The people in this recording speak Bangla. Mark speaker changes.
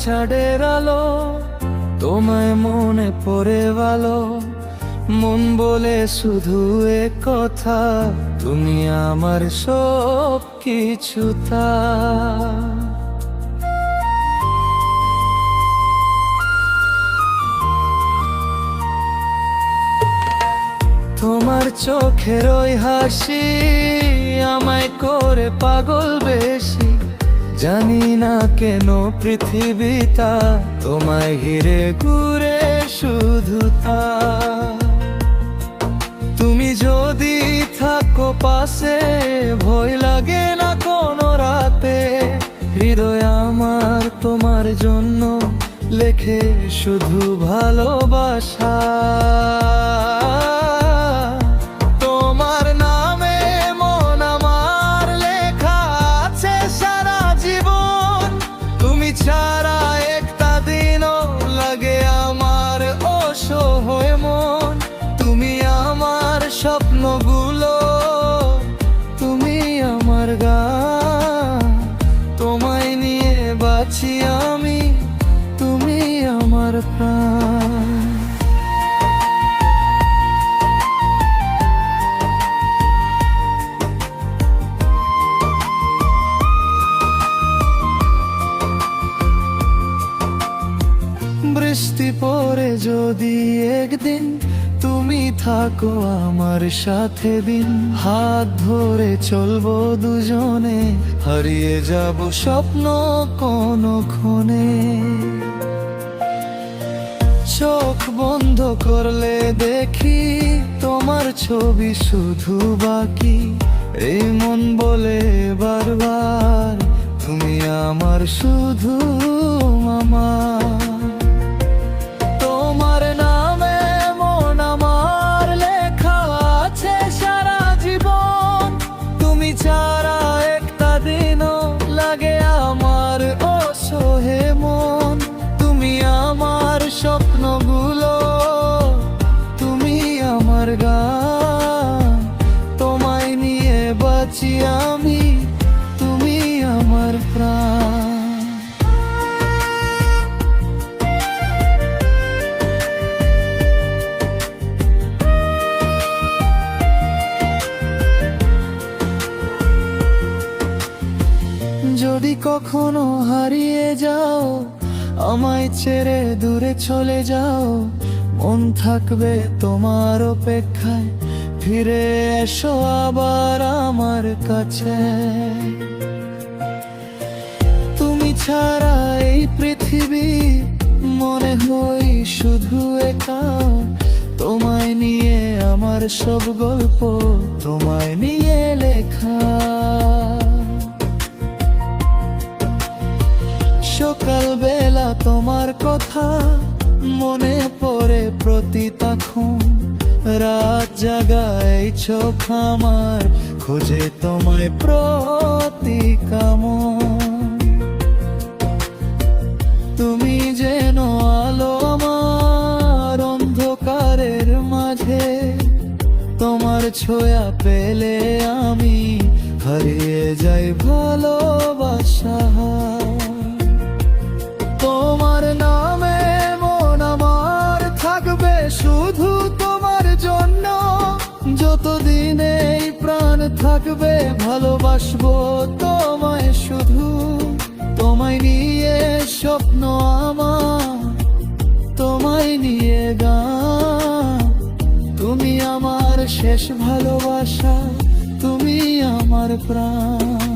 Speaker 1: ছাদের আলো, তোমায় মনে পড়ে ভালো। মন বলে শুধু এক কথা, তুমি আমার সব কিছু। তোমার চোখের ওই হাসি আমায় করে পাগল বেশি। জানি না কেন পৃথিবীটা তোমায় ঘিরে ঘুরে শুধু তা। তুমি যদি থাকো পাশে, ভয় লাগে না কোনো রাতে। হৃদয় আমার তোমার জন্য লেখে শুধু ভালোবাসা। তোমার নামে মন আমার লেখা আছে সারা জীবন। তুমি ছাড়া একটা দিনও লাগে আমার অসহায় মন। তুমি আমার স্বপ্নগুলো, তুমি আমার গান। তোমায় নিয়ে বাঁচি আমি, তুমি আমার প্রাণ। বৃষ্টি পড়ে যদি একদিন তুমি থাকো আমার সাথে দিন, হাত ধরে চলবো দুজনে, হারিয়ে যাব স্বপ্ন কোনো ক্ষণে। চোখ বন্ধ করলে দেখি তোমার ছবি শুধু বাকি। এই মন বলে বারবার তুমি আমার শুধু মামা। তোমার নামে মন আমার লেখা আছে সারা জীবন। তুমি ছাড়া একটা দিনও লাগে আমার অসহায় মন। তুমি আমার স্বপ্নগুলো, তুমি আমার গান। তোমায় নিয়ে বাঁচি আমি, তুমি আমার প্রাণ। যদি কখনো হারিয়ে যাও, আমায় ছেড়ে দূরে চলে যাও, মন থাকবে তোমার অপেক্ষায়। ফিরে এসো আবার আমার কাছে। তুমি ছাড়া এই পৃথিবী মনে হই শুধু একা। তোমায় নিয়ে আমার সব গল্প, তোমায় নিয়ে লেখা। সকাল বেলা তোমার কথা মনে পড়ে প্রতিক্ষণ। রাত জাগায় চোখ আমার খোঁজে তোমায় প্রতি কামন। তুমি যেন আলো আমার অন্ধকারের মাঝে। তোমার ছোঁয়া পেলে আমি হারিয়ে যাই ভালোবাসা। তোমার নামে মন আমার থাকবে শুধু তোমার জন্য। যতদিন এই প্রাণ থাকবে ভালোবাসবো তোমায় শুধু। তোমায় নিয়ে স্বপ্ন আমার, তোমায় নিয়ে গান। তুমি আমার শেষ ভালোবাসা, তুমি আমার প্রাণ।